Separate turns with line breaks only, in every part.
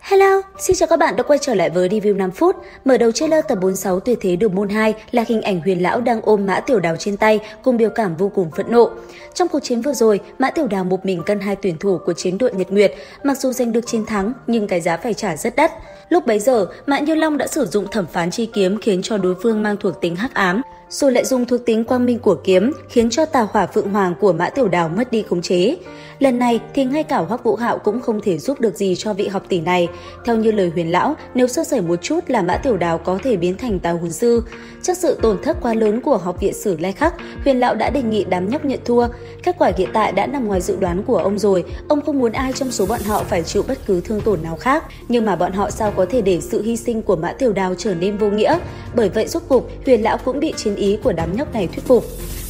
Hello, xin chào các bạn đã quay trở lại với review 5 phút. Mở đầu trailer tập 46 Tuyệt thế đường môn 2 là hình ảnh Huyền Lão đang ôm Mã Tiểu Đào trên tay cùng biểu cảm vô cùng phẫn nộ. Trong cuộc chiến vừa rồi, Mã Tiểu Đào một mình cân hai tuyển thủ của chiến đội Nhật Nguyệt, mặc dù giành được chiến thắng nhưng cái giá phải trả rất đắt. Lúc bấy giờ, Mã Như Long đã sử dụng thẩm phán chi kiếm khiến cho đối phương mang thuộc tính hắc ám, rồi lại dùng thuộc tính quang minh của kiếm khiến cho tà hỏa phượng hoàng của Mã Tiểu Đào mất đi khống chế. Lần này thì ngay cả Hoắc Vũ Hạo cũng không thể giúp được gì cho vị học tỷ này. Theo như lời Huyền Lão, nếu sơ sẩy một chút là Mã Tiểu Đào có thể biến thành tà hồn sư. Trước sự tổn thất quá lớn của học viện Sử Lai Khắc, Huyền Lão đã đề nghị đám nhóc nhận thua. Kết quả hiện tại đã nằm ngoài dự đoán của ông rồi, ông không muốn ai trong số bọn họ phải chịu bất cứ thương tổn nào khác. Nhưng mà bọn họ sao có thể để sự hy sinh của Mã Tiểu Đào trở nên vô nghĩa? Bởi vậy rốt cục, Huyền Lão cũng bị chiến ý của đám nhóc này thuyết phục.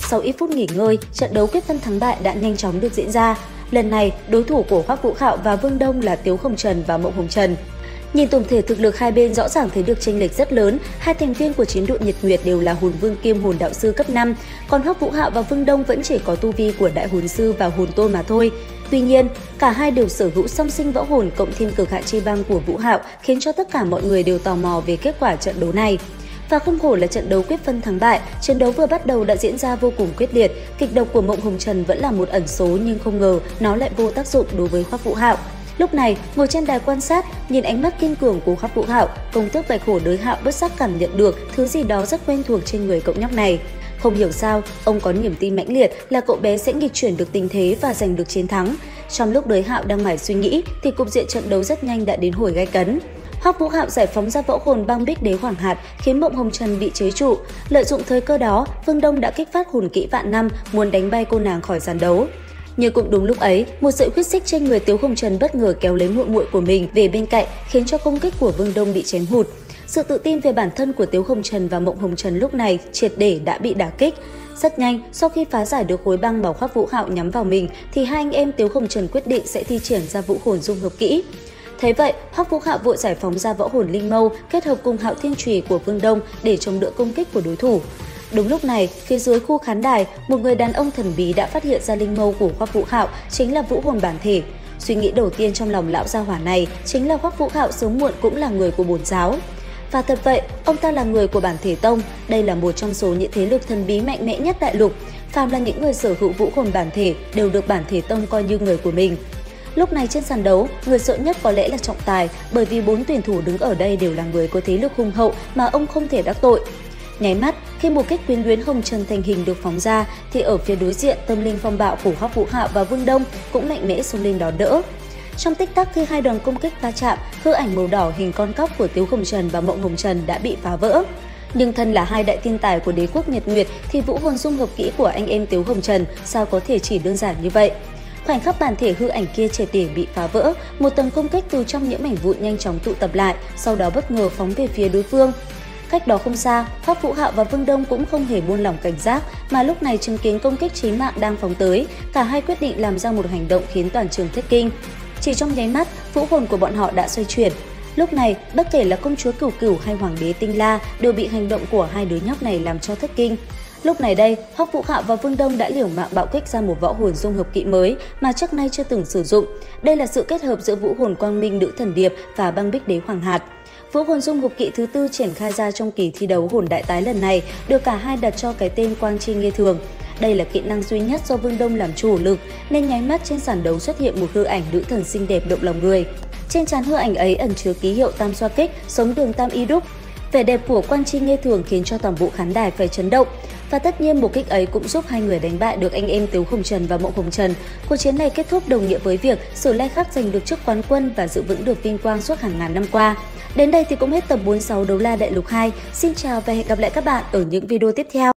Sau ít phút nghỉ ngơi, trận đấu quyết phân thắng bại đã nhanh chóng được diễn ra. Lần này, đối thủ của Hoắc Vũ Hạo và Vương Đông là Tiếu Hồng Trần và Mộng Hồng Trần. Nhìn tổng thể thực lực hai bên rõ ràng thấy được chênh lệch rất lớn, hai thành viên của chiến đội Nhật Nguyệt đều là hồn vương kiêm hồn đạo sư cấp 5, còn Hoắc Vũ Hạo và Vương Đông vẫn chỉ có tu vi của đại hồn sư và hồn tôn mà thôi. Tuy nhiên, cả hai đều sở hữu song sinh võ hồn cộng thêm cực hạn chi băng của Vũ Hạo khiến cho tất cả mọi người đều tò mò về kết quả trận đấu này. Và không khổ là trận đấu quyết phân thắng bại, trận đấu vừa bắt đầu đã diễn ra vô cùng quyết liệt, kịch độc của Mộng Hồng Trần vẫn là một ẩn số nhưng không ngờ nó lại vô tác dụng đối với Hoắc Vũ Hạo. Lúc này, ngồi trên đài quan sát, nhìn ánh mắt kiên cường của Hoắc Vũ Hạo, công tước Bạch Hổ Đới Hạo bất giác cảm nhận được thứ gì đó rất quen thuộc trên người cậu nhóc này. Không hiểu sao, ông có niềm tin mãnh liệt là cậu bé sẽ nghịch chuyển được tình thế và giành được chiến thắng. Trong lúc Đới Hạo đang mải suy nghĩ thì cục diện trận đấu rất nhanh đã đến hồi gay cấn. Hoắc Vũ Hạo giải phóng ra võ hồn băng bích đế hoàng hạt khiến Mộng Hồng Trần bị chế trụ. Lợi dụng thời cơ đó, Vương Đông đã kích phát hồn kỹ vạn năm muốn đánh bay cô nàng khỏi sàn đấu. Nhưng cũng đúng lúc ấy, một sợi huyết xích trên người Tiếu Hồng Trần bất ngờ kéo lấy muội muội của mình về bên cạnh, khiến cho công kích của Vương Đông bị chém hụt. Sự tự tin về bản thân của Tiếu Hồng Trần và Mộng Hồng Trần lúc này triệt để đã bị đả kích. Rất nhanh, sau khi phá giải được khối băng bảo Hoắc Vũ Hạo nhắm vào mình, thì hai anh em Tiếu Hồng Trần quyết định sẽ thi triển ra vũ hồn dung hợp kỹ. Thế vậy, Hoắc Vũ Hạo vội giải phóng ra võ hồn linh mâu kết hợp cùng Hạo Thiên Chùy của Vương Đông để chống đỡ công kích của đối thủ. Đúng lúc này, phía dưới khu khán đài, một người đàn ông thần bí đã phát hiện ra linh mâu của Hoắc Vũ Hạo chính là vũ hồn bản thể. Suy nghĩ đầu tiên trong lòng lão gia hỏa này chính là Hoắc Vũ Hạo sớm muộn cũng là người của bổn giáo. Và thật vậy, ông ta là người của bản thể tông, đây là một trong số những thế lực thần bí mạnh mẽ nhất đại lục. Phàm là những người sở hữu vũ hồn bản thể đều được bản thể tông coi như người của mình. Lúc này trên sàn đấu, người sợ nhất có lẽ là Trọng Tài, bởi vì 4 tuyển thủ đứng ở đây đều là người có thế lực hùng hậu mà ông không thể đắc tội. Nháy mắt, khi một kích quyến luyến hồng trần thành hình được phóng ra, thì ở phía đối diện tâm linh phong bạo của Hoắc Vũ Hạo và Vương Đông cũng mạnh mẽ xông lên đón đỡ. Trong tích tắc khi hai đoàn công kích va chạm, hư ảnh màu đỏ hình con cóc của Tiếu Hồng Trần và Mộng Hồng Trần đã bị phá vỡ. Nhưng thân là hai đại thiên tài của đế quốc Nhật Nguyệt thì vũ hồn dung hợp kỹ của anh em Tiếu Hồng Trần sao có thể chỉ đơn giản như vậy. Khoảnh khắc bản thể hư ảnh kia triệt để bị phá vỡ, một tầng công kích từ trong những mảnh vụn nhanh chóng tụ tập lại, sau đó bất ngờ phóng về phía đối phương. Cách đó không xa, Hoắc Vũ Hạo và Vương Đông cũng không hề buông lỏng cảnh giác, mà lúc này chứng kiến công kích chí mạng đang phóng tới, cả hai quyết định làm ra một hành động khiến toàn trường thất kinh. Chỉ trong nháy mắt, vũ hồn của bọn họ đã xoay chuyển. Lúc này, bất kể là công chúa Cửu Cửu hay hoàng đế Tinh La đều bị hành động của hai đứa nhóc này làm cho thất kinh. Lúc này đây, Hoắc Vũ Hạo và Vương Đông đã liều mạng bạo kích ra một võ hồn dung hợp kỹ mới mà trước nay chưa từng sử dụng. Đây là sự kết hợp giữa vũ hồn quang minh nữ thần điệp và băng bích đế hoàng hạt. Vũ hồn dung hợp kỹ thứ tư triển khai ra trong kỳ thi đấu hồn đại tái lần này được cả hai đặt cho cái tên Quang Chi Nghê Thường. Đây là kỹ năng duy nhất do Vương Đông làm chủ lực nên nháy mắt trên sàn đấu xuất hiện một hư ảnh nữ thần xinh đẹp động lòng người. Trên trán hư ảnh ấy ẩn chứa ký hiệu tam xoa kích, sống đường tam y đúc. Vẻ đẹp của Quang Chi Nghê Thường khiến cho toàn bộ khán đài phải chấn động. Và tất nhiên một kích ấy cũng giúp hai người đánh bại được anh em Tiếu Hồng Trần và Mộng Hồng Trần. Cuộc chiến này kết thúc đồng nghĩa với việc Sử Lai Khắc giành được chức quán quân và giữ vững được vinh quang suốt hàng ngàn năm qua. Đến đây thì cũng hết tập 46 Đấu La Đại Lục 2. Xin chào và hẹn gặp lại các bạn ở những video tiếp theo.